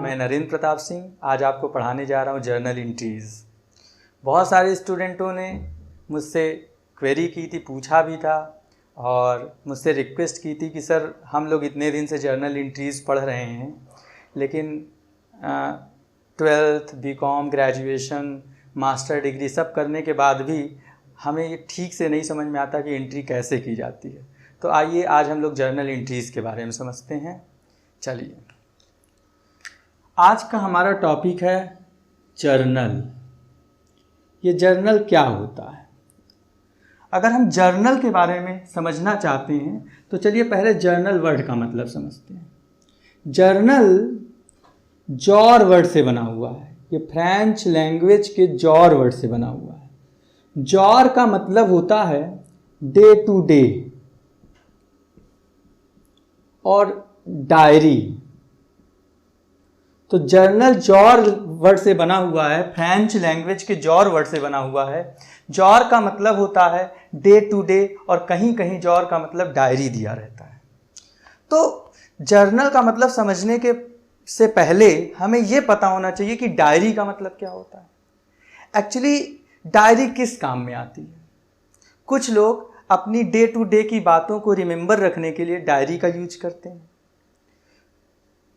मैं नरेंद्र प्रताप सिंह आज आपको पढ़ाने जा रहा हूँ जर्नल एंट्रीज़। बहुत सारे स्टूडेंटों ने मुझसे क्वेरी की थी, पूछा भी था और मुझसे रिक्वेस्ट की थी कि सर हम लोग इतने दिन से जर्नल एंट्रीज़ पढ़ रहे हैं लेकिन 12th BCom graduation master degree सब करने के बाद भी हमें ये ठीक से नहीं समझ में आता कि एंट्री कैसे की जाती है। तो आइए आज हम लोग जर्नल एंट्रीज़ के बारे में समझते हैं। चलिए, आज का हमारा टॉपिक है जर्नल। ये जर्नल क्या होता है? अगर हम जर्नल के बारे में समझना चाहते हैं तो चलिए पहले जर्नल वर्ड का मतलब समझते हैं। जर्नल जॉर वर्ड से बना हुआ है। ये फ्रेंच लैंग्वेज के जॉर वर्ड से बना हुआ है। जॉर का मतलब होता है डे टू डे और डायरी। तो जर्नल जॉर वर्ड से बना हुआ है, फ्रेंच लैंग्वेज के जॉर वर्ड से बना हुआ है। जॉर का मतलब होता है डे टू डे और कहीं कहीं जॉर का मतलब डायरी दिया रहता है। तो जर्नल का मतलब समझने के से पहले हमें यह पता होना चाहिए कि डायरी का मतलब क्या होता है। एक्चुअली डायरी किस काम में आती है? कुछ लोग अपनी डे टू डे की बातों को रिमेंबर रखने के लिए डायरी का यूज करते हैं।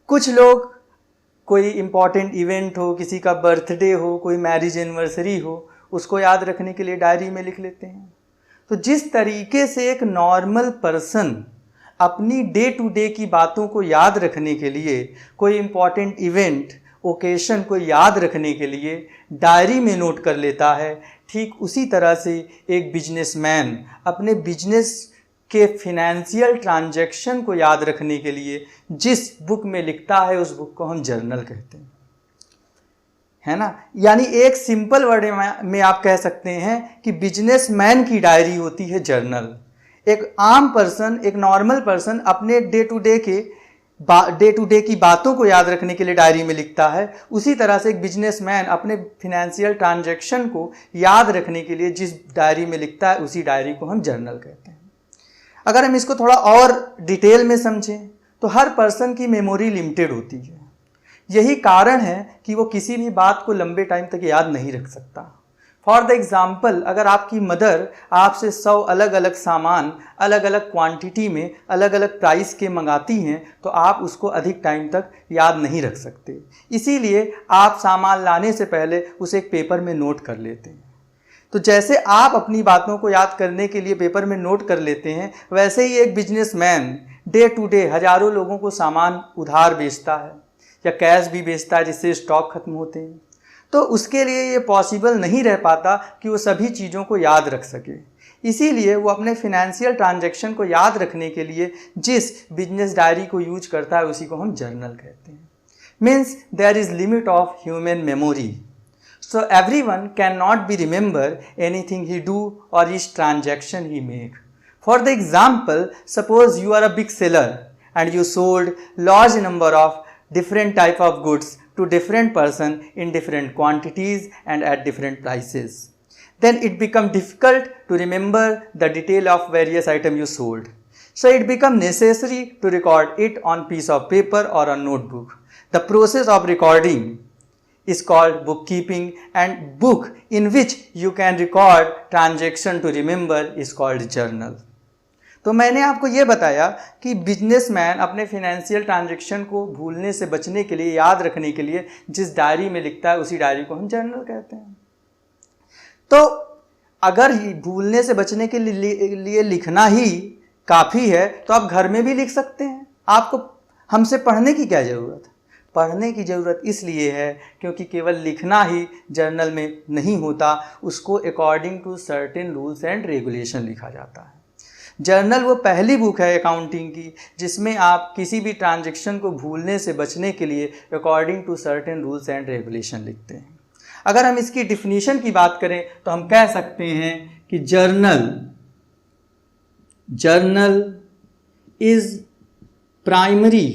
कुछ लोग कोई इम्पॉर्टेंट इवेंट हो, किसी का बर्थडे हो, कोई मैरिज एनिवर्सरी हो, उसको याद रखने के लिए डायरी में लिख लेते हैं। तो जिस तरीके से एक नॉर्मल पर्सन अपनी डे टू डे की बातों को याद रखने के लिए, कोई इम्पॉर्टेंट इवेंट ओकेशन को याद रखने के लिए डायरी में नोट कर लेता है, ठीक उसी तरह से एक बिजनेसमैन अपने बिजनेस के फिनेंशियल ट्रांजैक्शन को याद रखने के लिए जिस बुक में लिखता है उस बुक को हम जर्नल कहते हैं, है ना। यानी एक सिंपल वर्ड में आप कह सकते हैं कि बिजनेसमैन की डायरी होती है जर्नल। एक आम पर्सन, एक नॉर्मल पर्सन अपने डे टू डे की बातों को याद रखने के लिए डायरी में लिखता है, उसी तरह से एक बिजनेसमैन अपने फिनेंशियल ट्रांजैक्शन को याद रखने के लिए जिस डायरी में लिखता है उसी डायरी को हम जर्नल कहते हैं। अगर हम इसको थोड़ा और डिटेल में समझें तो हर पर्सन की मेमोरी लिमिटेड होती है। यही कारण है कि वो किसी भी बात को लंबे टाइम तक याद नहीं रख सकता। फॉर द एग्ज़ाम्पल, अगर आपकी मदर आपसे 100 अलग अलग सामान अलग अलग क्वांटिटी में अलग अलग प्राइस के मंगाती हैं तो आप उसको अधिक टाइम तक याद नहीं रख सकते। इसीलिए आप सामान लाने से पहले उसे एक पेपर में नोट कर लेते हैं। तो जैसे आप अपनी बातों को याद करने के लिए पेपर में नोट कर लेते हैं, वैसे ही एक बिजनेसमैन डे टू डे हज़ारों लोगों को सामान उधार बेचता है या कैश भी बेचता है जिससे स्टॉक खत्म होते हैं। तो उसके लिए ये पॉसिबल नहीं रह पाता कि वो सभी चीज़ों को याद रख सके। इसीलिए वो अपने फिनेंशियल ट्रांजैक्शन को याद रखने के लिए जिस बिजनेस डायरी को यूज करता है उसी को हम जर्नल कहते हैं। Means there is limit of human memory, so everyone can not be remember anything he do और each transaction he make. For the example, suppose you are a big seller and you sold large number of different type of goods to different person in different quantities and at different prices. Then it become difficult to remember the detail of various item you sold. So it become necessary to record it on piece of paper or a notebook. The process of recording is called bookkeeping, and book in which you can record transaction to remember is called journal. तो मैंने आपको ये बताया कि businessman अपने financial transaction को भूलने से बचने के लिए, याद रखने के लिए जिस डायरी में लिखता है उसी डायरी को हम जर्नल कहते हैं। तो अगर भूलने से बचने के लिए लिखना ही काफ़ी है तो आप घर में भी लिख सकते हैं। आपको हमसे पढ़ने की क्या ज़रूरत है? पढ़ने की ज़रूरत इसलिए है क्योंकि केवल लिखना ही जर्नल में नहीं होता, उसको according to certain rules and regulation लिखा जाता है। जर्नल वो पहली बुक है अकाउंटिंग की जिसमें आप किसी भी ट्रांजैक्शन को भूलने से बचने के लिए according to certain rules and regulation लिखते हैं। अगर हम इसकी डिफिनीशन की बात करें तो हम कह सकते हैं कि journal is primary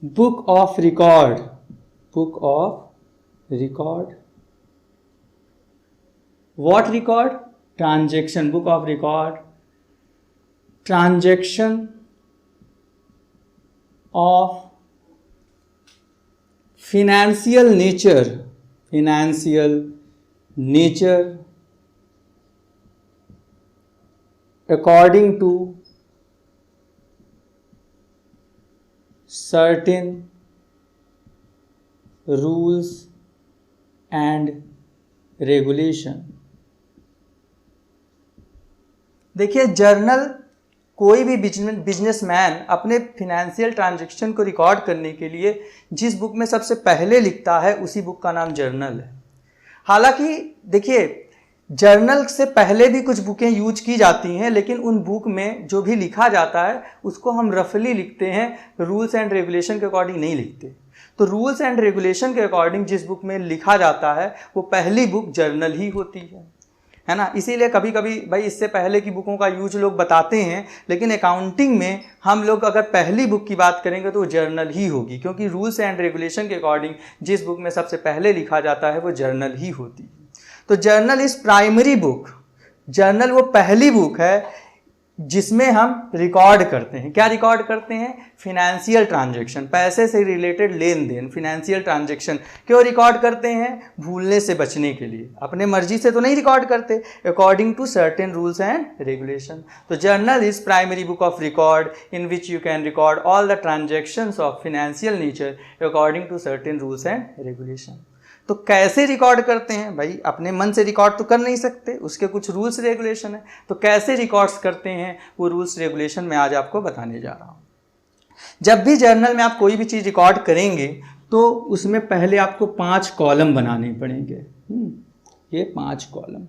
book of record what record? Transaction, book of record transaction of financial nature according to certain rules and regulation। देखिए, जर्नल कोई भी बिजनेसमैन अपने फिनेंशियल ट्रांजैक्शन को रिकॉर्ड करने के लिए जिस बुक में सबसे पहले लिखता है उसी बुक का नाम जर्नल है। हालांकि देखिए, जर्नल से पहले भी कुछ बुकें यूज की जाती हैं, लेकिन उन बुक में जो भी लिखा जाता है उसको हम रफली लिखते हैं, रूल्स एंड रेगुलेशन के अकॉर्डिंग नहीं लिखते। तो रूल्स एंड रेगुलेशन के अकॉर्डिंग जिस बुक में लिखा जाता है वो पहली बुक जर्नल ही होती है ना। इसीलिए कभी कभी भाई इससे पहले की बुकों का यूज लोग बताते हैं, लेकिन अकाउंटिंग में हम लोग अगर पहली बुक की बात करेंगे तो वो जर्नल ही होगी, क्योंकि रूल्स एंड रेगुलेशन के अकॉर्डिंग जिस बुक में सबसे पहले लिखा जाता है वो जर्नल ही होती है। तो journal is primary book. Journal वो पहली बुक है जिसमें हम रिकॉर्ड करते हैं। क्या रिकॉर्ड करते हैं? फिनेंशियल ट्रांजैक्शन, पैसे से रिलेटेड लेन देन, फिनेंशियल ट्रांजैक्शन। क्यों रिकॉर्ड करते हैं? भूलने से बचने के लिए। अपने मर्जी से तो नहीं रिकॉर्ड करते, according to certain rules and regulation. तो journal is primary book of record in which you can record all the transactions of financial nature according to certain rules and regulation. तो कैसे रिकॉर्ड करते हैं? भाई अपने मन से रिकॉर्ड तो कर नहीं सकते, उसके कुछ रूल्स रेगुलेशन है। तो कैसे रिकॉर्ड्स करते हैं वो रूल्स रेगुलेशन मैं आज आपको बताने जा रहा हूँ। जब भी जर्नल में आप कोई भी चीज़ रिकॉर्ड करेंगे तो उसमें पहले आपको 5 कॉलम बनाने पड़ेंगे। ये 5 कॉलम।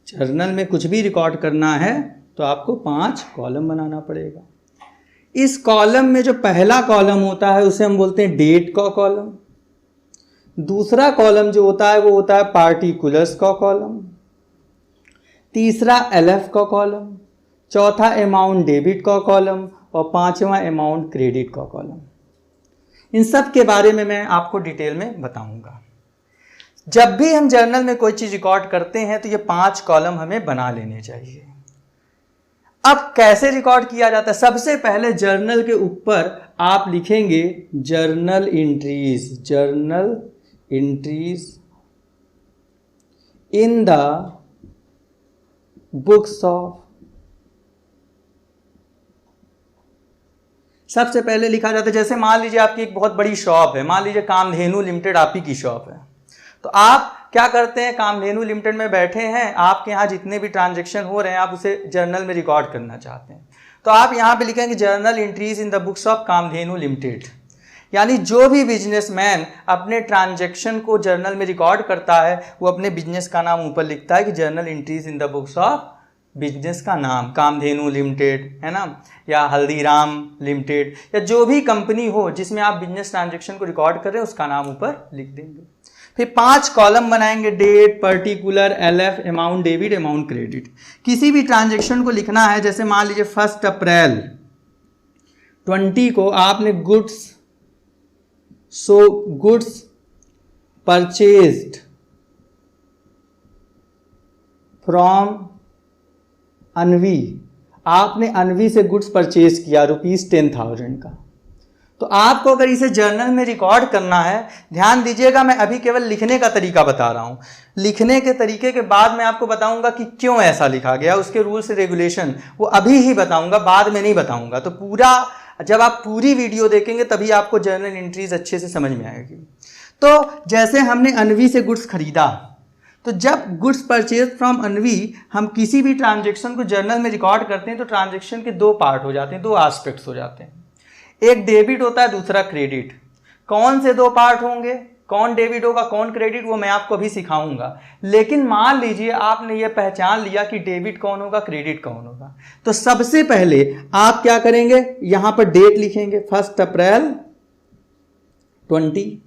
जर्नल में कुछ भी रिकॉर्ड करना है तो आपको 5 कॉलम बनाना पड़ेगा। इस कॉलम में जो पहला कॉलम होता है उसे हम बोलते हैं डेट का कॉलम। दूसरा कॉलम जो होता है वो होता है पार्टिकुलर्स का कॉलम। तीसरा एलएफ का कॉलम। चौथा अमाउंट डेबिट का कॉलम और 5वां अमाउंट क्रेडिट का कॉलम। इन सब के बारे में मैं आपको डिटेल में बताऊंगा। जब भी हम जर्नल में कोई चीज रिकॉर्ड करते हैं तो ये 5 कॉलम हमें बना लेने चाहिए। अब कैसे रिकॉर्ड किया जाता है? सबसे पहले जर्नल के ऊपर आप लिखेंगे journal entries in the books of. सबसे पहले लिखा जाता है, जैसे मान लीजिए आपकी एक बहुत बड़ी शॉप है, मान लीजिए कामधेनु लिमिटेड आप ही की शॉप है। तो आप क्या करते हैं? कामधेनु लिमिटेड में बैठे हैं, आपके यहाँ जितने भी ट्रांजैक्शन हो रहे हैं आप उसे जर्नल में रिकॉर्ड करना चाहते हैं। तो आप यहाँ पे लिखेंगे journal entries in the books of Kamdhenu Limited. यानी जो भी बिजनेसमैन अपने ट्रांजैक्शन को जर्नल में रिकॉर्ड करता है वो अपने बिजनेस का नाम ऊपर लिखता है कि journal entries in the books of, business का नाम कामधेनु लिमिटेड है ना, या हल्दीराम लिमिटेड, या जो भी कंपनी हो जिसमें आप बिजनेस ट्रांजैक्शन को रिकॉर्ड कर रहे हैं उसका नाम ऊपर लिख देंगे। फिर 5 कॉलम बनाएंगे, date, particular, LF, amount debit, amount credit. किसी भी ट्रांजैक्शन को लिखना है, जैसे मान लीजिए 1 अप्रैल 20 को आपने गुड्स परचेज्ड फ्रॉम अनवी। आपने अनवी से गुड्स परचेज किया ₹10,000 का। तो आपको अगर इसे जर्नल में रिकॉर्ड करना है, ध्यान दीजिएगा मैं अभी केवल लिखने का तरीका बता रहा हूं। लिखने के तरीके के बाद मैं आपको बताऊंगा कि क्यों ऐसा लिखा गया, उसके रूल्स रेगुलेशन वो अभी ही बताऊंगा, बाद में नहीं बताऊंगा। तो पूरा जब आप पूरी वीडियो देखेंगे तभी आपको जर्नल एंट्रीज अच्छे से समझ में आएगी। तो जैसे हमने अनवी से गुड्स खरीदा, तो जब गुड्स परचेज फ्रॉम अनवी हम किसी भी ट्रांजैक्शन को जर्नल में रिकॉर्ड करते हैं तो ट्रांजैक्शन के 2 पार्ट हो जाते हैं, 2 एस्पेक्ट्स हो जाते हैं। एक डेबिट होता है, दूसरा क्रेडिट। कौन से 2 पार्ट होंगे, कौन डेबिट होगा कौन क्रेडिट, वो मैं आपको अभी सिखाऊंगा। लेकिन मान लीजिए आपने ये पहचान लिया कि डेबिट कौन होगा क्रेडिट कौन होगा, तो सबसे पहले आप क्या करेंगे, यहां पर डेट लिखेंगे 1 अप्रैल 20।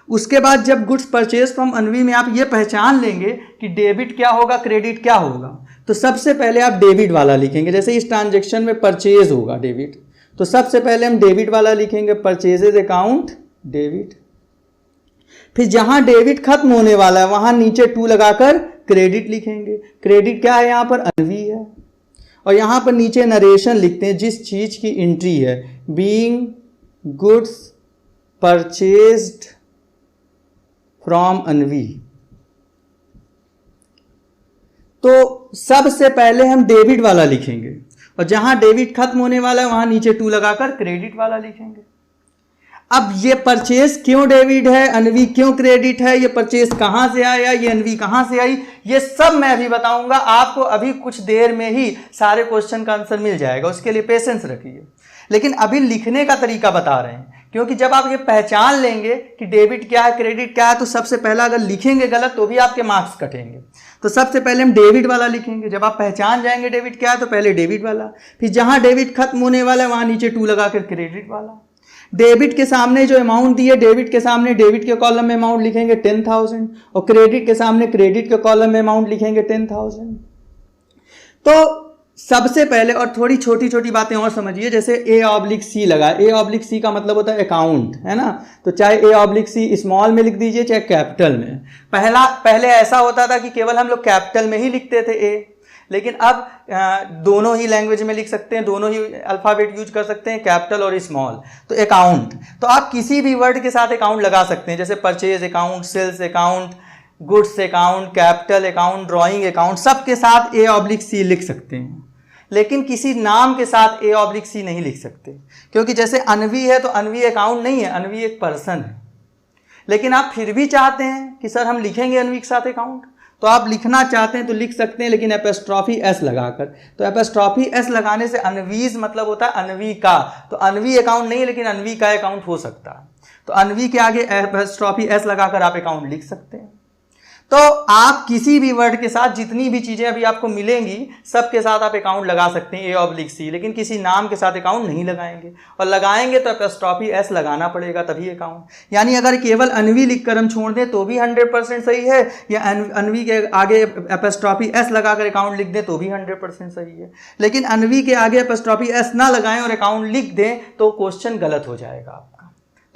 उसके बाद जब गुड्स परचेज फ्रॉम अनवी में आप ये पहचान लेंगे कि डेबिट क्या होगा क्रेडिट क्या होगा, तो सबसे पहले आप डेबिट वाला लिखेंगे। जैसे इस ट्रांजैक्शन में परचेज होगा डेबिट, तो सबसे पहले हम डेबिट वाला लिखेंगे, परचेजेज अकाउंट डेबिट। फिर जहां डेबिट खत्म होने वाला है वहां नीचे 2 लगाकर क्रेडिट लिखेंगे। क्रेडिट क्या है, यहां पर अनवी है। और यहाँ पर नीचे नरेशन लिखते हैं जिस चीज की एंट्री है, बीइंग गुड्स परचेज्ड फ्रॉम अनवी। तो सबसे पहले हम डेबिट वाला लिखेंगे और जहां डेबिट खत्म होने वाला है वहां नीचे टू लगाकर क्रेडिट वाला लिखेंगे। अब ये परचेज क्यों डेबिट है, अनवी क्यों क्रेडिट है, ये परचेज कहां से आया, ये अनवी कहां से आई, ये सब मैं अभी बताऊंगा आपको। अभी कुछ देर में ही सारे क्वेश्चन का आंसर मिल जाएगा, उसके लिए पेशेंस रखिए। लेकिन अभी लिखने का तरीका बता रहे हैं, क्योंकि जब आप ये पहचान लेंगे कि डेबिट क्या है क्रेडिट क्या है, तो सबसे पहला अगर लिखेंगे गलत तो भी आपके मार्क्स कटेंगे। तो सबसे पहले हम डेबिट वाला लिखेंगे। जब आप पहचान जाएंगे डेबिट क्या है तो पहले डेबिट वाला, फिर जहां डेबिट खत्म होने वाला है वहां नीचे टू लगाकर क्रेडिट वाला। डेबिट के सामने जो अमाउंट दी है, डेबिट के सामने डेबिट के कॉलम में अमाउंट लिखेंगे 10,000 और क्रेडिट के सामने क्रेडिट के कॉलम में अमाउंट लिखेंगे 10,000। तो सबसे पहले, और थोड़ी छोटी छोटी बातें और समझिए, जैसे A/C लगा, A/C का मतलब होता है अकाउंट, है ना। तो चाहे A/C स्मॉल में लिख दीजिए चाहे कैपिटल में। पहले ऐसा होता था कि केवल हम लोग कैपिटल में ही लिखते थे A, लेकिन अब दोनों ही लैंग्वेज में लिख सकते हैं, दोनों ही अल्फ़ाबेट यूज कर सकते हैं, कैपिटल और स्मॉल। तो अकाउंट, तो आप किसी भी वर्ड के साथ अकाउंट लगा सकते हैं, जैसे purchase account, sales account, goods account, capital account, drawing account, सबके साथ A/C लिख सकते हैं। लेकिन किसी नाम के साथ A/C नहीं लिख सकते, क्योंकि जैसे अनवी है तो अनवी अकाउंट नहीं है, अनवी एक पर्सन है। लेकिन आप फिर भी चाहते हैं कि सर हम लिखेंगे अनवी के साथ अकाउंट, तो आप लिखना चाहते हैं तो लिख सकते हैं, लेकिन एपोस्ट्रॉफी एस लगाकर। तो एपोस्ट्रॉफी एस लगाने से अनवीज मतलब होता है अनवी का, तो अनवी अकाउंट नहीं लेकिन अनवी का अकाउंट हो सकता है। तो अनवी के आगे एपोस्ट्रॉफी एस लगाकर आप अकाउंट लिख सकते हैं। तो आप किसी भी वर्ड के साथ जितनी भी चीजें अभी आपको मिलेंगी सबके साथ आप अकाउंट लगा सकते हैं A/C, लेकिन किसी नाम के साथ अकाउंट नहीं लगाएंगे, और लगाएंगे तो एपोस्ट्रॉफी एस लगाना पड़ेगा तभी अकाउंट। यानी अगर केवल अनवी लिखकर हम छोड़ दें तो भी 100% सही है, या अनवी के आगे एपोस्ट्रॉफी एस लगाकर अकाउंट लिख दें तो भी 100% सही है। लेकिन अनवी के आगे एपोस्ट्रॉफी एस ना लगाएं और अकाउंट लिख दें तो क्वेश्चन गलत हो जाएगा आपका।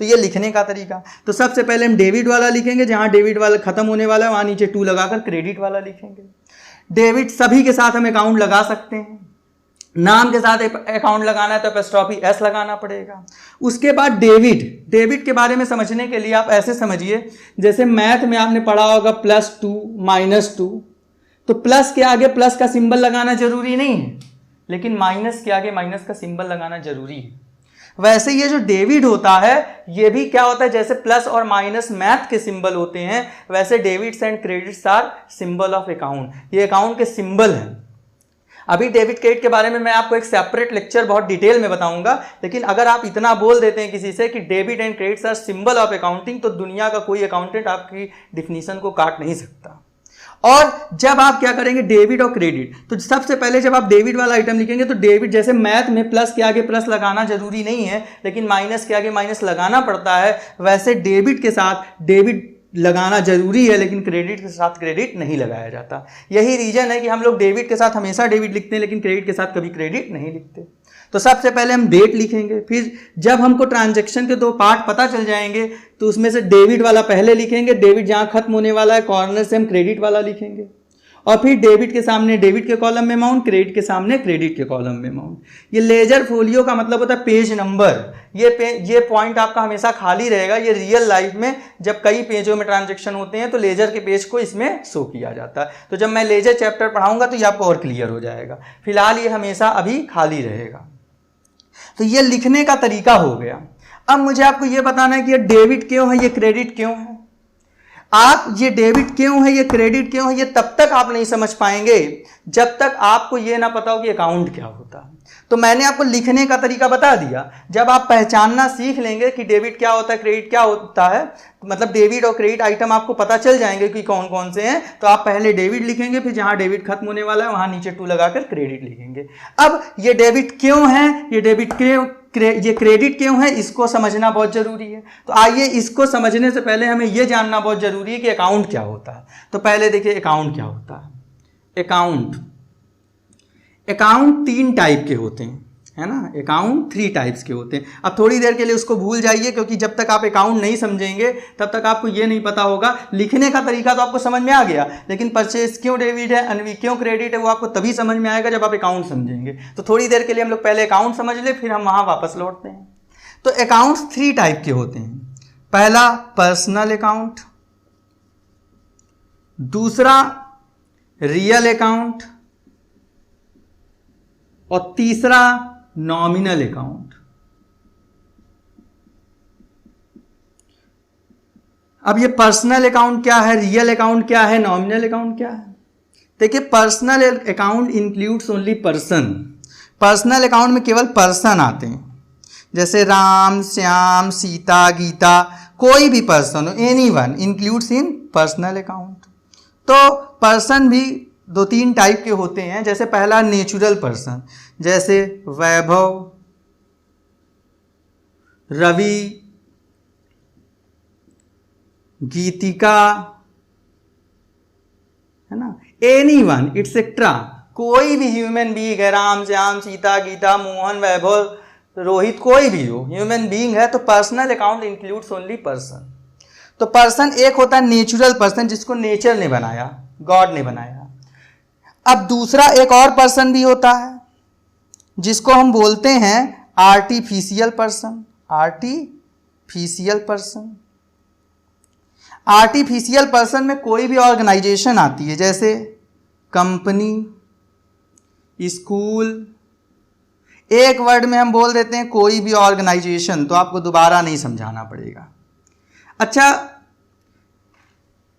तो ये लिखने का तरीका। तो सबसे पहले हम डेबिट वाला लिखेंगे, जहां डेबिट वाला खत्म होने वाला है वहां नीचे टू लगाकर क्रेडिट वाला लिखेंगे। डेबिट सभी के साथ हम अकाउंट लगा सकते हैं, नाम के साथ अकाउंट लगाना है तो एपोस्ट्रॉफी एस लगाना पड़ेगा। उसके बाद डेबिट के बारे में समझने के लिए आप ऐसे समझिए, जैसे मैथ में आपने पढ़ा होगा +2 -2, तो प्लस के आगे प्लस का सिंबल लगाना जरूरी नहीं है, लेकिन माइनस के आगे माइनस का सिंबल लगाना जरूरी है। वैसे ये जो डेबिट होता है ये भी क्या होता है, जैसे प्लस और माइनस मैथ के सिंबल होते हैं, वैसे debits and credits are symbol of account, ये अकाउंट के सिंबल हैं। अभी डेबिट क्रेडिट के बारे में मैं आपको एक सेपरेट लेक्चर बहुत डिटेल में बताऊंगा, लेकिन अगर आप इतना बोल देते हैं किसी से कि debit and credits are symbol of accounting, तो दुनिया का कोई अकाउंटेंट आपकी डिफिनीशन को काट नहीं सकता। और जब आप क्या करेंगे डेबिट और क्रेडिट, तो सबसे पहले जब आप डेबिट वाला आइटम लिखेंगे तो डेबिट, जैसे मैथ में प्लस के आगे प्लस लगाना जरूरी नहीं है लेकिन माइनस के आगे माइनस लगाना पड़ता है, वैसे डेबिट के साथ डेबिट लगाना जरूरी है लेकिन क्रेडिट के साथ क्रेडिट नहीं लगाया जाता। यही रीजन है कि हम लोग डेबिट के साथ हमेशा डेबिट लिखते हैं लेकिन क्रेडिट के साथ कभी क्रेडिट नहीं लिखते। तो सबसे पहले हम डेट लिखेंगे, फिर जब हमको ट्रांजैक्शन के 2 पार्ट पता चल जाएंगे तो उसमें से डेबिट वाला पहले लिखेंगे, डेबिट जहां खत्म होने वाला है कॉर्नर से हम क्रेडिट वाला लिखेंगे, और फिर डेबिट के सामने डेबिट के कॉलम में अमाउंट, क्रेडिट के सामने क्रेडिट के कॉलम में अमाउंट। ये लेजर फोलियो का मतलब होता है पेज नंबर। ये पॉइंट आपका हमेशा खाली रहेगा। ये रियल लाइफ में जब कई पेजों में ट्रांजैक्शन होते हैं तो लेजर के पेज को इसमें शो किया जाता है। तो जब मैं लेजर चैप्टर पढ़ाऊंगा तो ये आपको और क्लियर हो जाएगा। फिलहाल ये हमेशा अभी खाली रहेगा। तो ये लिखने का तरीका हो गया। अब मुझे आपको ये बताना है कि ये डेबिट क्यों है, ये क्रेडिट क्यों है। आप ये डेबिट क्यों है, ये क्रेडिट क्यों है, ये तब तक आप नहीं समझ पाएंगे जब तक आपको ये ना पता हो कि अकाउंट क्या होता है। तो मैंने आपको लिखने का तरीका बता दिया। जब आप पहचानना सीख लेंगे कि डेबिट क्या होता है, क्रेडिट क्या होता है, मतलब डेबिट और क्रेडिट आइटम आपको पता चल जाएंगे कि कौन कौन से हैं, तो आप पहले डेबिट लिखेंगे, फिर जहां डेबिट खत्म होने वाला है वहां नीचे टू लगाकर क्रेडिट लिखेंगे। अब ये डेबिट क्यों है, ये डेबिट क्यों, ये क्रेडिट क्यों है, इसको समझना बहुत जरूरी है। तो आइए इसको समझने से पहले हमें यह जानना बहुत जरूरी है कि अकाउंट क्या होता है। तो पहले देखिए अकाउंट क्या होता है। अकाउंट 3 टाइप के होते हैं। है ना। अकाउंट 3 टाइप्स के होते हैं। अब थोड़ी देर के लिए उसको भूल जाइए, क्योंकि जब तक आप अकाउंट नहीं समझेंगे तब तक आपको ये नहीं पता होगा। लिखने का तरीका तो आपको समझ में आ गया, लेकिन परचेज क्यों डेबिट है, अनवी क्यों क्रेडिट है, वो आपको तभी समझ में आएगा जब आप अकाउंट समझेंगे। तो थोड़ी देर के लिए हम लोग पहले अकाउंट समझ ले, फिर हम वहाँ वापस लौटते हैं। तो अकाउंट्स 3 टाइप के होते हैं। पहला पर्सनल अकाउंट, दूसरा रियल अकाउंट, और तीसरा नॉमिनल अकाउंट। अब ये पर्सनल अकाउंट क्या है, रियल अकाउंट क्या है, नॉमिनल अकाउंट क्या है? देखिए, personal account includes only person. Personal account में केवल पर्सन आते हैं, जैसे राम, श्याम, सीता, गीता, कोई भी पर्सन हो, एनीवन इंक्लूड्स इन पर्सनल अकाउंट। तो पर्सन भी 2-3 टाइप के होते हैं। जैसे पहला नेचुरल पर्सन, जैसे वैभव, रवि, गीतिका, है ना, एनीवन इट्सेट्रा, कोई भी ह्यूमन बीइंग है, राम, श्याम, सीता, गीता, मोहन, वैभव, रोहित, कोई भी हो, ह्यूमन बीइंग है, तो personal account includes only person. तो पर्सन एक होता है नेचुरल पर्सन, जिसको नेचर ने बनाया, गॉड ने बनाया। अब दूसरा एक और पर्सन भी होता है, जिसको हम बोलते हैं artificial person. Artificial person, artificial person में कोई भी ऑर्गेनाइजेशन आती है, जैसे कंपनी, स्कूल, एक वर्ड में हम बोल देते हैं कोई भी ऑर्गेनाइजेशन, तो आपको दोबारा नहीं समझाना पड़ेगा। अच्छा,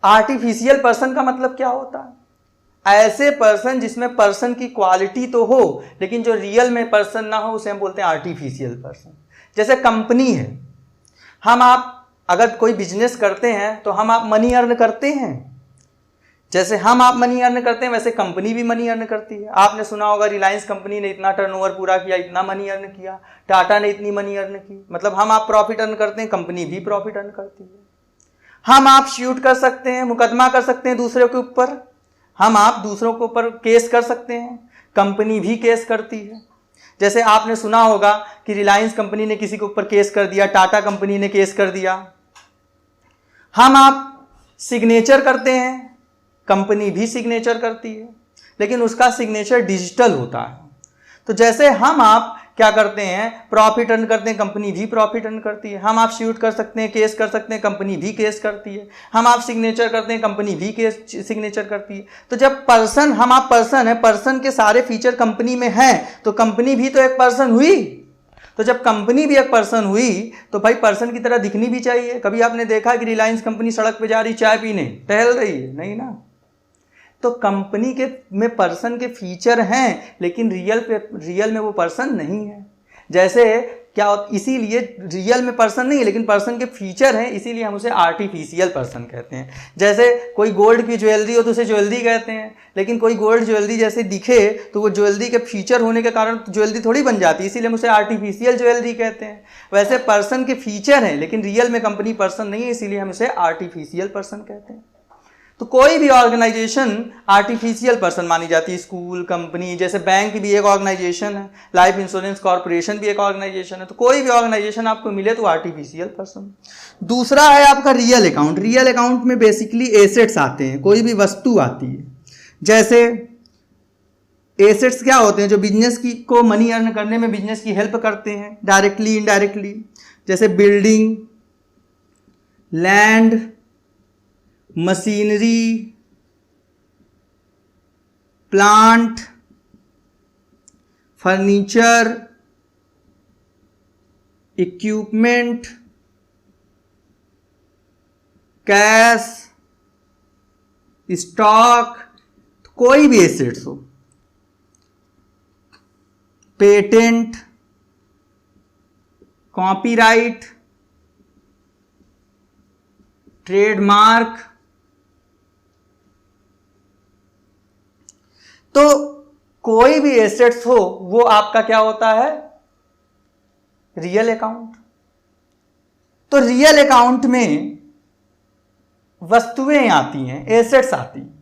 आर्टिफिशियल पर्सन का मतलब क्या होता है? ऐसे पर्सन जिसमें पर्सन की क्वालिटी तो हो, लेकिन जो रियल में पर्सन ना हो, उसे हम बोलते हैं आर्टिफिशियल पर्सन। जैसे कंपनी है, हम आप अगर कोई बिजनेस करते हैं तो हम आप मनी अर्न करते हैं। जैसे हम आप मनी अर्न करते हैं, वैसे कंपनी भी मनी अर्न करती है। आपने सुना होगा रिलायंस कंपनी ने इतना टर्नओवर पूरा किया, इतना मनी अर्न किया, टाटा ने इतनी मनी अर्न की। मतलब हम आप प्रॉफिट अर्न करते हैं, कंपनी भी प्रॉफिट अर्न करती है। हम आप शूट कर सकते हैं, मुकदमा कर सकते हैं दूसरे के ऊपर, हम आप दूसरों के ऊपर केस कर सकते हैं, कंपनी भी केस करती है। जैसे आपने सुना होगा कि रिलायंस कंपनी ने किसी के ऊपर केस कर दिया, टाटा कंपनी ने केस कर दिया। हम आप सिग्नेचर करते हैं, कंपनी भी सिग्नेचर करती है, लेकिन उसका सिग्नेचर डिजिटल होता है। तो जैसे हम आप क्या करते हैं, प्रॉफिट अर्न करते हैं, कंपनी भी प्रॉफिट अर्न करती है। हम आप शूट कर सकते हैं, केस कर सकते हैं, कंपनी भी केस करती है। हम आप सिग्नेचर करते हैं, कंपनी भी केस सिग्नेचर करती है। तो जब पर्सन, हम आप पर्सन है, पर्सन के सारे फीचर कंपनी में हैं, तो कंपनी भी तो एक पर्सन हुई। तो जब कंपनी भी एक पर्सन हुई, तो भाई पर्सन की तरह दिखनी भी चाहिए। कभी आपने देखा कि रिलायंस कंपनी सड़क पे जा रही चाय पीने, टहल रही है? नहीं ना। तो कंपनी के में पर्सन के फीचर हैं, लेकिन रियल में वो पर्सन नहीं है। जैसे क्या, इसीलिए रियल में पर्सन नहीं है, लेकिन पर्सन के फीचर हैं, इसीलिए हम उसे आर्टिफिशियल पर्सन कहते हैं। जैसे कोई गोल्ड की ज्वेलरी हो तो उसे ज्वेलरी कहते हैं, लेकिन कोई गोल्ड ज्वेलरी जैसे दिखे तो वो ज्वेलरी के फीचर होने के कारण ज्वेलरी थोड़ी बन जाती है, इसीलिए हम उसे आर्टिफिशियल ज्वेलरी कहते हैं। वैसे पर्सन के फीचर हैं, लेकिन रियल में कंपनी पर्सन नहीं है, इसीलिए हम उसे आर्टिफिशियल पर्सन कहते हैं। तो कोई भी ऑर्गेनाइजेशन आर्टिफिशियल पर्सन मानी जाती है। स्कूल, कंपनी, जैसे बैंक भी एक ऑर्गेनाइजेशन है, लाइफ इंश्योरेंस कॉर्पोरेशन भी एक ऑर्गेनाइजेशन है। तो कोई भी ऑर्गेनाइजेशन आपको मिले तो आर्टिफिशियल पर्सन। दूसरा है आपका रियल अकाउंट। रियल अकाउंट में बेसिकली एसेट्स आते हैं, कोई भी वस्तु आती है। जैसे एसेट्स क्या होते हैं, जो बिजनेस की को मनी अर्न करने में बिजनेस की हेल्प करते हैं, डायरेक्टली इनडायरेक्टली। जैसे building, land, machinery, plant, furniture, equipment, cash, stock, कोई भी एसेट्स हो, पेटेंट, कॉपीराइट, ट्रेडमार्क। तो कोई भी एसेट्स हो वो आपका क्या होता है, रियल अकाउंट। तो रियल अकाउंट में वस्तुएं आती हैं, एसेट्स आती हैं।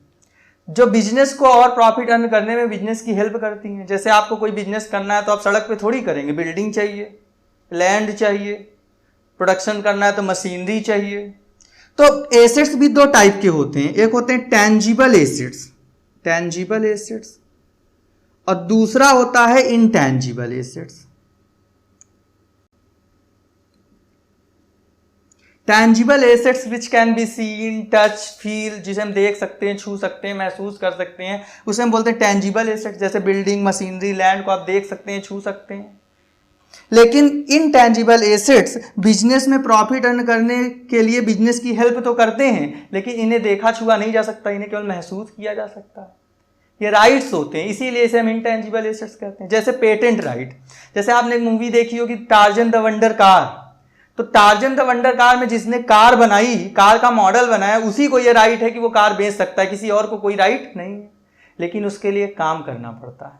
जो बिजनेस को और प्रॉफिट अर्न करने में बिजनेस की हेल्प करती हैं। जैसे आपको कोई बिजनेस करना है तो आप सड़क पे थोड़ी करेंगे, बिल्डिंग चाहिए, लैंड चाहिए, प्रोडक्शन करना है तो मशीनरी चाहिए। तो एसेट्स भी दो टाइप के होते हैं, एक होते हैं टेंजिबल एसेट्स, टेंजिबल एसेट्स, और दूसरा होता है intangible assets. Tangible assets which can be seen, touch, feel, जिसे हम देख सकते हैं, छू सकते हैं, महसूस कर सकते हैं, उसे हम बोलते हैं टेंजिबल एसेट्स। जैसे बिल्डिंग, मशीनरी, लैंड को आप देख सकते हैं, छू सकते हैं। लेकिन इनटेंजिबल एसेट्स बिजनेस में प्रॉफिट अर्न करने के लिए बिजनेस की हेल्प तो करते हैं, लेकिन इन्हें देखा छुआ नहीं जा सकता, इन्हें केवल महसूस किया जा सकता है। ये राइट्स होते हैं, इसीलिए इसे हम इनटेंजिबल एसेट्स कहते हैं। जैसे पेटेंट राइट, जैसे आपने एक मूवी देखी होगी टार्जन द वंडर कार, तो टार्जन द वंडर कार में जिसने कार बनाई, कार का मॉडल बनाया, उसी को ये राइट है कि वो कार बेच सकता है, किसी और को कोई राइट नहीं है। लेकिन उसके लिए काम करना पड़ता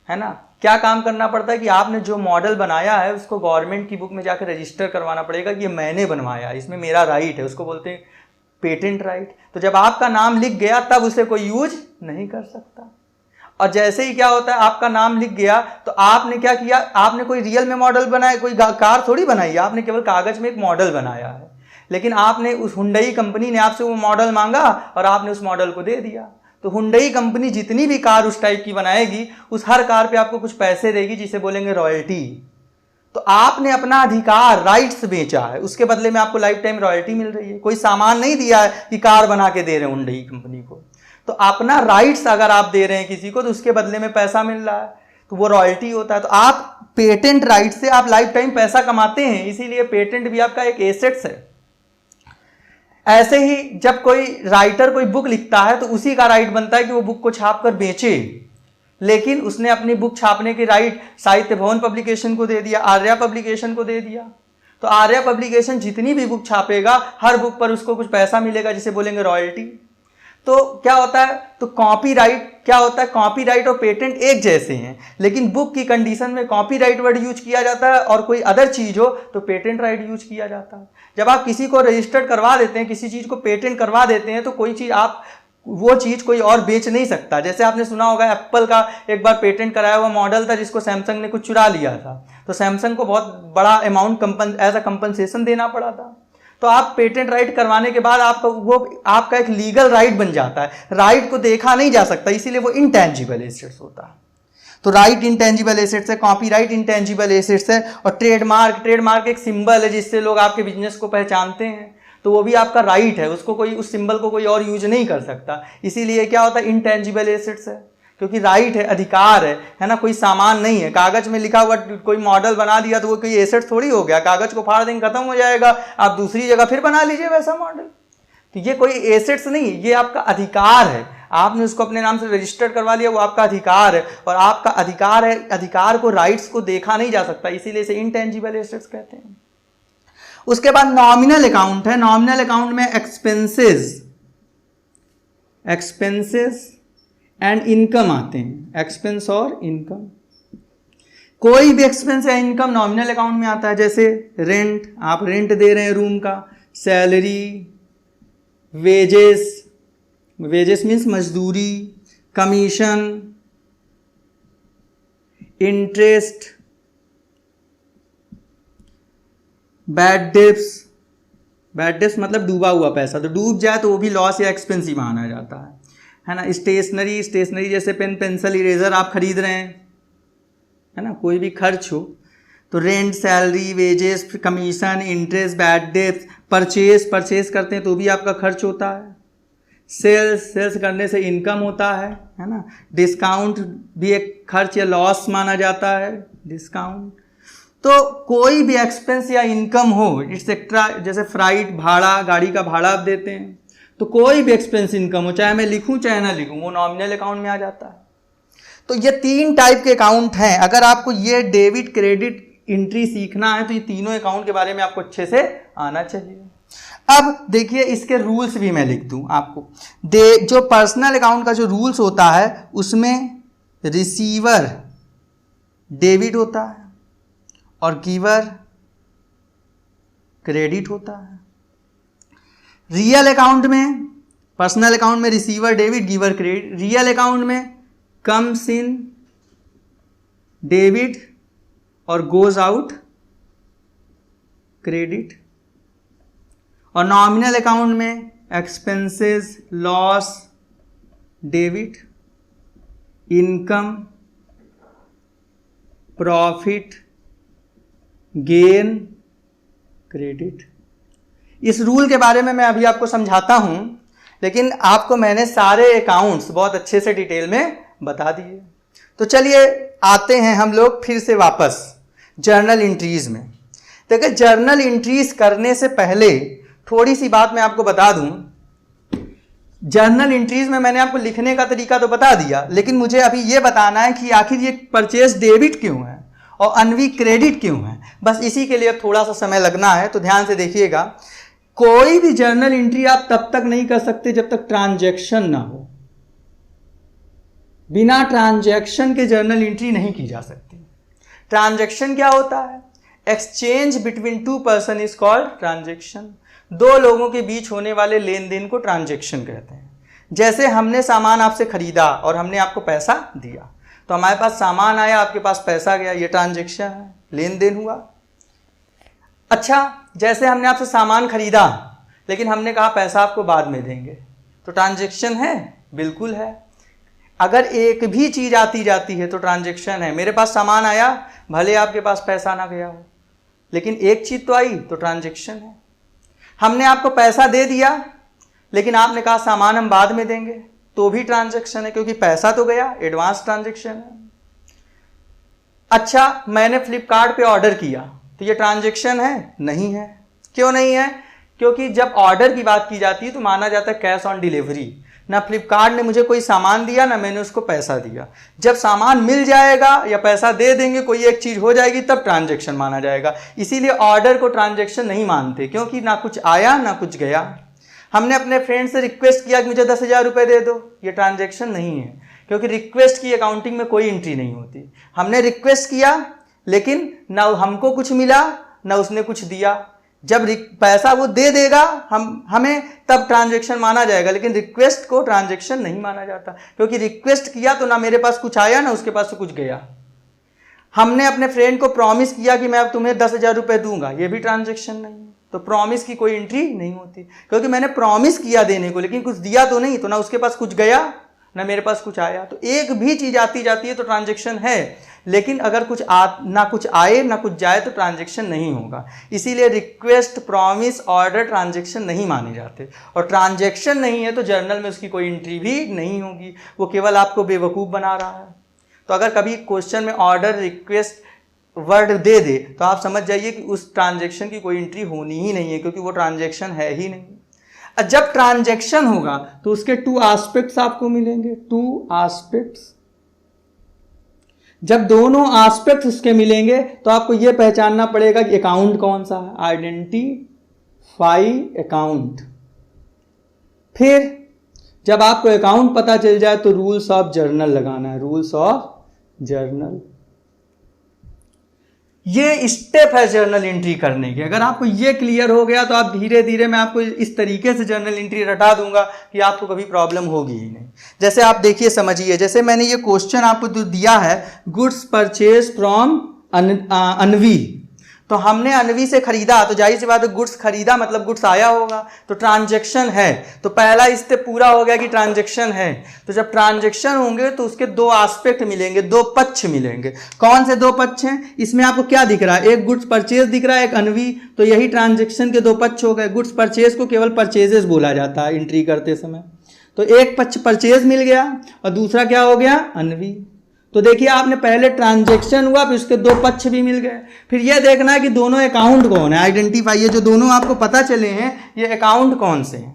है ना। क्या काम करना पड़ता है कि आपने जो मॉडल बनाया है उसको गवर्नमेंट की बुक में जाकर रजिस्टर करवाना पड़ेगा कि ये मैंने बनवाया है, इसमें मेरा राइट है, उसको बोलते हैं पेटेंट राइट। तो जब आपका नाम लिख गया तब उसे कोई यूज नहीं कर सकता। और जैसे ही क्या होता है, आपका नाम लिख गया तो आपने क्या किया, आपने कोई रियल में मॉडल बनाया, कोई कार थोड़ी बनाई है, आपने केवल कागज में एक मॉडल बनाया है। लेकिन आपने उस हुंडई कंपनी ने आपसे वो मॉडल मांगा और आपने उस मॉडल को दे दिया। तो हुंडई कंपनी जितनी भी कार उस टाइप की बनाएगी, उस हर कार पे आपको कुछ पैसे देगी, जिसे बोलेंगे रॉयल्टी। तो आपने अपना अधिकार, राइट्स बेचा है, उसके बदले में आपको लाइफ टाइम रॉयल्टी मिल रही है। कोई सामान नहीं दिया है कि कार बना के दे रहे हैं हुंडई कंपनी को। तो अपना राइट्स अगर आप दे रहे हैं किसी को तो उसके बदले में पैसा मिल रहा है, तो वो रॉयल्टी होता है। तो आप पेटेंट राइट से आप लाइफ टाइम पैसा कमाते हैं, इसीलिए पेटेंट भी आपका एक एसेट्स है। ऐसे ही जब कोई राइटर कोई बुक लिखता है तो उसी का राइट बनता है कि वो बुक को छाप कर बेचे, लेकिन उसने अपनी बुक छापने के राइट साहित्य भवन पब्लिकेशन को दे दिया, आर्या पब्लिकेशन को दे दिया। तो आर्या पब्लिकेशन जितनी भी बुक छापेगा, हर बुक पर उसको कुछ पैसा मिलेगा, जिसे बोलेंगे रॉयल्टी। तो क्या होता है, तो कॉपीराइट क्या होता है, कॉपीराइट और पेटेंट एक जैसे हैं, लेकिन बुक की कंडीशन में कॉपीराइट वर्ड यूज किया जाता है और कोई अदर चीज हो तो पेटेंट राइट यूज किया जाता है। जब आप किसी को रजिस्टर्ड करवा देते हैं, किसी चीज को पेटेंट करवा देते हैं, तो कोई चीज आप वो चीज कोई और बेच नहीं सकता। जैसे आपने सुना होगा एप्पल का एक बार पेटेंट कराया हुआ मॉडल था जिसको सैमसंग ने कुछ चुरा लिया था, तो सैमसंग को बहुत बड़ा अमाउंट एज अ कंपनसेशन देना पड़ा था। तो आप पेटेंट राइट करवाने के बाद आपका वो आपका एक लीगल राइट बन जाता है। राइट को देखा नहीं जा सकता, इसीलिए वो इंटेंजिबल एसेट्स होता है। तो राइट इंटेंजिबल एसेट्स है, कॉपीराइट इंटेंजिबल एसेट्स है, और ट्रेडमार्क एक सिंबल है जिससे लोग आपके बिजनेस को पहचानते हैं, तो वो भी आपका राइट है, उसको कोई उस सिंबल को कोई और यूज नहीं कर सकता। इसीलिए क्या होता है, इंटेंजिबल एसेट्स है, क्योंकि राइट है, अधिकार है ना, कोई सामान नहीं है। कागज में लिखा हुआ कोई मॉडल बना दिया तो वो कोई एसेट थोड़ी हो गया, कागज को फाड़ देंगे खत्म हो जाएगा, आप दूसरी जगह फिर बना लीजिए वैसा मॉडल। तो ये कोई एसेट्स नहीं, ये आपका अधिकार है, आपने उसको अपने नाम से रजिस्टर करवा लिया, वो आपका अधिकार है, और आपका अधिकार है, अधिकार को, राइट्स को देखा नहीं जा सकता, इसीलिए इसे इंटेंजिबल एसेट्स कहते हैं। उसके बाद नॉमिनल अकाउंट है। नॉमिनल अकाउंट में एक्सपेंसेस एंड इनकम आते हैं, एक्सपेंस और इनकम। कोई भी एक्सपेंस या इनकम नॉमिनल अकाउंट में आता है। जैसे रेंट, आप रेंट दे रहे हैं रूम का, सैलरी, वेजेस मीन्स मजदूरी, कमीशन, इंटरेस्ट, बैड डेप्स मतलब डूबा हुआ पैसा, तो डूब जाए तो वो भी लॉस या एक्सपेंस ही माना जाता है ना। स्टेशनरी जैसे पेन, पेंसिल, इरेजर आप खरीद रहे हैं, है ना, कोई भी खर्च हो तो rent, salary, wages, commission, interest, bad debts. Purchase करते हैं तो भी आपका खर्च होता है। सेल्स करने से इनकम होता है ना। डिस्काउंट भी एक खर्च या लॉस माना जाता है, डिस्काउंट। तो कोई भी एक्सपेंस या इनकम हो, एक्सेट्रा, जैसे फ्राइट, भाड़ा, गाड़ी का भाड़ा आप देते हैं, तो कोई भी एक्सपेंस इनकम हो, चाहे मैं लिखूं चाहे ना लिखूं, वो नॉमिनल अकाउंट में आ जाता है। तो ये 3 टाइप के अकाउंट हैं। अगर आपको ये डेबिट क्रेडिट एंट्री सीखना है तो ये तीनों अकाउंट के बारे में आपको अच्छे से आना चाहिए। अब देखिए इसके रूल्स भी मैं लिख दूं आपको। जो पर्सनल अकाउंट का जो रूल्स होता है उसमें रिसीवर डेबिट होता है और गिवर क्रेडिट होता है। रियल अकाउंट में पर्सनल अकाउंट में receiver debit, giver credit. Real account में कम्स इन डेबिट और गोज आउट क्रेडिट। और नॉमिनल अकाउंट में expenses, loss debit, income, profit, gain credit. इस रूल के बारे में मैं अभी आपको समझाता हूं, लेकिन आपको मैंने सारे अकाउंट्स बहुत अच्छे से डिटेल में बता दिए। तो चलिए आते हैं हम लोग फिर से वापस जर्नल एंट्रीज में। देखिए, जर्नल एंट्रीज करने से पहले थोड़ी सी बात मैं आपको बता दूं। जर्नल एंट्रीज में मैंने आपको लिखने का तरीका तो बता दिया, लेकिन मुझे अभी ये बताना है कि आखिर ये परचेज डेबिट क्यों है और अनवी क्रेडिट क्यों है। बस इसी के लिए थोड़ा सा समय लगना है, तो ध्यान से देखिएगा। कोई भी जर्नल एंट्री आप तब तक नहीं कर सकते जब तक ट्रांजैक्शन ना हो। बिना ट्रांजैक्शन के जर्नल एंट्री नहीं की जा सकती। ट्रांजैक्शन क्या होता है? Exchange between two person is called transaction. दो लोगों के बीच होने वाले लेन देन को ट्रांजैक्शन कहते हैं। जैसे हमने सामान आपसे खरीदा और हमने आपको पैसा दिया, तो हमारे पास सामान आया, आपके पास पैसा गया, ये ट्रांजैक्शन है, लेन देन हुआ। अच्छा, जैसे हमने आपसे सामान खरीदा लेकिन हमने कहा पैसा आपको बाद में देंगे, तो ट्रांजैक्शन है? बिल्कुल है। अगर एक भी चीज आती जाती है तो ट्रांजैक्शन है। मेरे पास सामान आया, भले आपके पास पैसा ना गया हो, लेकिन एक चीज तो आई, तो ट्रांजैक्शन है। हमने आपको पैसा दे दिया लेकिन आपने कहा सामान हम बाद में देंगे, तो भी ट्रांजैक्शन है, क्योंकि पैसा तो गया, एडवांस ट्रांजैक्शन है। अच्छा, मैंने फ्लिपकार्ट पे ऑर्डर किया, तो ये ट्रांजैक्शन है? नहीं है। क्यों नहीं है? क्योंकि जब ऑर्डर की बात की जाती है तो माना जाता है कैश ऑन डिलीवरी। ना फ्लिपकार्ट ने मुझे कोई सामान दिया, ना मैंने उसको पैसा दिया। जब सामान मिल जाएगा या पैसा दे देंगे, कोई एक चीज हो जाएगी, तब ट्रांजैक्शन माना जाएगा। इसीलिए ऑर्डर को ट्रांजैक्शन नहीं मानते, क्योंकि ना कुछ आया ना कुछ गया। हमने अपने फ्रेंड से रिक्वेस्ट किया कि मुझे 10,000 रुपये दे दो, ये ट्रांजैक्शन नहीं है, क्योंकि रिक्वेस्ट की अकाउंटिंग में कोई एंट्री नहीं होती। हमने रिक्वेस्ट किया लेकिन ना हमको कुछ मिला ना उसने कुछ दिया। जब पैसा वो दे देगा हमें, तब ट्रांजैक्शन माना जाएगा, लेकिन रिक्वेस्ट को ट्रांजैक्शन नहीं माना जाता, क्योंकि रिक्वेस्ट किया तो ना मेरे पास कुछ आया ना उसके पास से कुछ गया। हमने अपने फ्रेंड को प्रॉमिस किया कि मैं अब तुम्हें 10,000 रुपये दूंगा, ये भी ट्रांजैक्शन नहीं है। तो प्रॉमिस की कोई एंट्री नहीं होती, क्योंकि मैंने प्रॉमिस किया देने को, लेकिन कुछ दिया तो नहीं, तो ना उसके पास कुछ गया ना मेरे पास कुछ आया। तो एक भी चीज आती जाती है तो ट्रांजैक्शन है, लेकिन अगर ना कुछ आए ना कुछ जाए तो ट्रांजैक्शन नहीं होगा। इसीलिए रिक्वेस्ट, प्रॉमिस, ऑर्डर ट्रांजैक्शन नहीं माने जाते। और ट्रांजैक्शन नहीं है तो जर्नल में उसकी कोई एंट्री भी नहीं होगी, वो केवल आपको बेवकूफ़ बना रहा है। तो अगर कभी क्वेश्चन में ऑर्डर, रिक्वेस्ट वर्ड दे दे तो आप समझ जाइए कि उस ट्रांजैक्शन की कोई एंट्री होनी ही नहीं है, क्योंकि वो ट्रांजैक्शन है ही नहीं। जब ट्रांजैक्शन होगा तो उसके 2 एस्पेक्ट्स आपको मिलेंगे, 2 एस्पेक्ट्स। जब दोनों एस्पेक्ट्स उसके मिलेंगे तो आपको यह पहचानना पड़ेगा कि अकाउंट कौन सा है, आइडेंटिफाई अकाउंट। फिर जब आपको अकाउंट पता चल जाए तो रूल्स ऑफ जर्नल लगाना है, रूल्स ऑफ जर्नल। ये स्टेप है जर्नल एंट्री करने के। अगर आपको ये क्लियर हो गया तो आप धीरे धीरे मैं आपको इस तरीके से जर्नल एंट्री रटा दूंगा कि आपको कभी प्रॉब्लम होगी ही नहीं। जैसे आप देखिए, समझिए, जैसे मैंने ये क्वेश्चन आपको जो दिया है, गुड्स परचेज फ्रॉम अनवी, तो हमने अनवी से खरीदा, तो जाहिर सी बात है गुड्स खरीदा मतलब गुड्स आया होगा, तो ट्रांजैक्शन है। तो पहला स्टेप पूरा हो गया कि ट्रांजैक्शन है। तो जब ट्रांजैक्शन होंगे तो उसके 2 एस्पेक्ट मिलेंगे, 2 पक्ष मिलेंगे। कौन से 2 पक्ष हैं? इसमें आपको क्या दिख रहा है? एक गुड्स परचेज दिख रहा है, एक अनवी। तो यही ट्रांजैक्शन के 2 पक्ष हो गए। गुड्स परचेज को केवल परचेजेस बोला जाता है एंट्री करते समय। तो एक पक्ष परचेज मिल गया और दूसरा क्या हो गया? अनवी। तो देखिए, आपने पहले ट्रांजैक्शन हुआ, फिर उसके 2 पक्ष भी मिल गए। फिर यह देखना है कि दोनों अकाउंट कौन है, आइडेंटिफाई। ये जो दोनों आपको पता चले हैं ये अकाउंट कौन से हैं।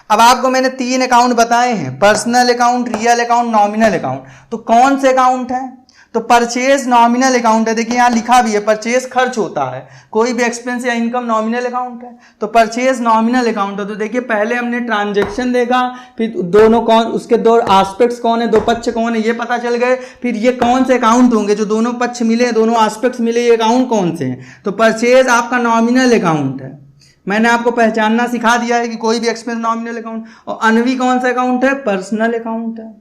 अब आपको मैंने 3 अकाउंट बताए हैं, personal account, real account, nominal account. तो कौन से अकाउंट हैं? तो परचेज नॉमिनल अकाउंट है। देखिए यहाँ लिखा भी है, परचेज खर्च होता है, कोई भी एक्सपेंस या इनकम नॉमिनल अकाउंट है। तो परचेज नॉमिनल अकाउंट है। तो देखिए पहले हमने ट्रांजैक्शन देखा, फिर दोनों कौन, उसके 2 एस्पेक्ट्स कौन है, 2 पक्ष कौन है, ये पता चल गए। फिर ये कौन से अकाउंट होंगे जो दोनों पक्ष मिले, दोनों एस्पेक्ट्स मिले, ये अकाउंट कौन से हैं? तो परचेज आपका नॉमिनल अकाउंट है। मैंने आपको पहचानना सिखा दिया है कि कोई भी एक्सपेंस नॉमिनल अकाउंट, और अनवी कौन सा अकाउंट है? पर्सनल अकाउंट है।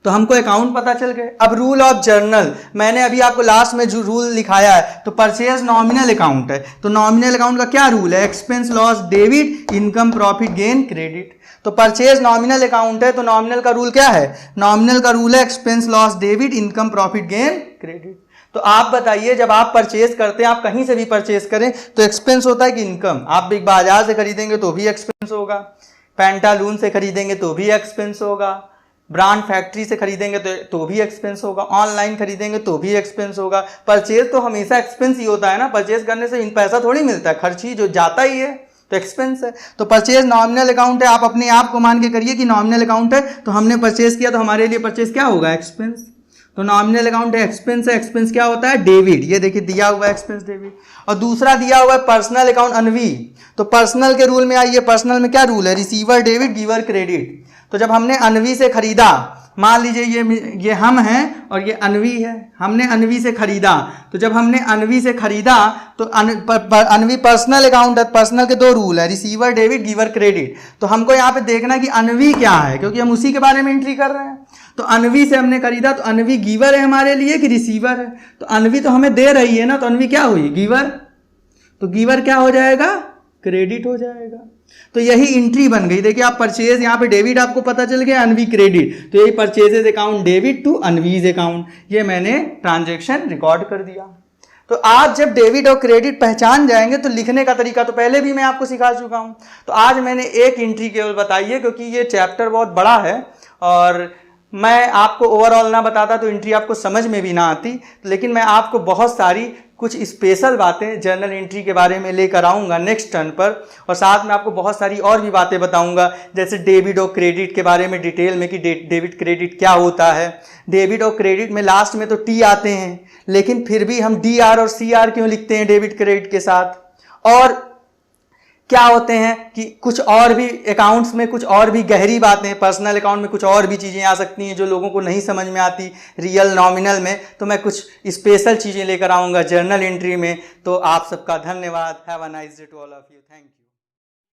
तो हमको अकाउंट पता चल गए। अब रूल ऑफ जर्नल मैंने अभी आपको लास्ट में जो रूल लिखाया है, तो परचेज नॉमिनल अकाउंट है, तो नॉमिनल अकाउंट का क्या रूल है? Expense loss debit, income profit gain credit. तो परचेज नॉमिनल अकाउंट है, तो नॉमिनल का रूल क्या है? नॉमिनल का रूल है expense loss debit, income profit gain credit. तो आप बताइए, जब आप परचेज करते हैं, आप कहीं से भी परचेज करें तो एक्सपेंस होता है कि इनकम? आप बिग बाजार से खरीदेंगे तो भी एक्सपेंस होगा, पैंटालून से खरीदेंगे तो भी एक्सपेंस होगा, ब्रांड फैक्ट्री से खरीदेंगे तो भी एक्सपेंस होगा, ऑनलाइन खरीदेंगे तो भी एक्सपेंस होगा। परचेज तो हमेशा एक्सपेंस ही होता है ना, परचेज करने से इन पैसा थोड़ी मिलता है, खर्च ही जो जाता ही है, तो एक्सपेंस है। तो परचेज नॉमिनल अकाउंट है, आप अपने आप को मान के करिए कि नॉमिनल अकाउंट है, तो हमने परचेज किया तो हमारे लिए परचेज क्या होगा? एक्सपेंस। तो नॉमिनल अकाउंट है, एक्सपेंस है, एक्सपेंस क्या होता है? डेबिट। ये देखिए दिया हुआ है एक्सपेंस डेबिट। और दूसरा दिया हुआ है पर्सनल अकाउंट अनवी, तो पर्सनल के रूल में आइए, पर्सनल में क्या रूल है? Receiver debit, giver credit. तो जब हमने अनवी से खरीदा, मान लीजिए ये हम हैं और ये अनवी है, हमने अनवी से खरीदा, तो जब हमने अनवी से खरीदा तो अनवी पर्सनल अकाउंट है, पर्सनल के दो रूल है, रिसीवर डेबिट, गिवर क्रेडिट। तो हमको यहाँ पे देखना कि अनवी क्या है, क्योंकि हम उसी के बारे में एंट्री कर रहे हैं। तो अनवी से हमने खरीदा, तो अनवी गिवर है हमारे लिए कि रिसीवर है? तो अनवी तो हमें दे रही है ना, तो अनवी क्या हुई? गिवर। तो गिवर क्या हो जाएगा? क्रेडिट हो जाएगा। तो यही एंट्री बन गई। देखिए आप परचेज, यहाँ पे डेबिट आपको पता चल गया, अनवी क्रेडिट, तो यही purchases account debit to Anvi's account, ये मैंने ट्रांजैक्शन रिकॉर्ड कर दिया। तो आज जब डेबिट और क्रेडिट पहचान जाएंगे तो लिखने का तरीका तो पहले भी मैं आपको सिखा चुका हूँ। तो आज मैंने एक एंट्री केवल बताई है, क्योंकि ये चैप्टर बहुत बड़ा है और मैं आपको ओवरऑल ना बताता तो एंट्री आपको समझ में भी ना आती, लेकिन मैं आपको बहुत सारी कुछ स्पेशल बातें जर्नल एंट्री के बारे में लेकर आऊँगा नेक्स्ट टर्न पर, और साथ में आपको बहुत सारी और भी बातें बताऊँगा, जैसे डेबिट और क्रेडिट के बारे में डिटेल में कि डेबिट क्रेडिट क्या होता है। डेबिट और क्रेडिट में लास्ट में तो टी आते हैं, लेकिन फिर भी हम डी आर और सी आर क्यों लिखते हैं डेबिट क्रेडिट के साथ, और क्या होते हैं कि कुछ और भी अकाउंट्स में कुछ और भी गहरी बातें, पर्सनल अकाउंट में कुछ और भी चीज़ें आ सकती हैं जो लोगों को नहीं समझ में आती रियल नॉमिनल में। तो मैं कुछ स्पेशल चीज़ें लेकर आऊँगा जर्नल एंट्री में। तो आप सबका धन्यवाद। Have a nice day to all of you. Thank you.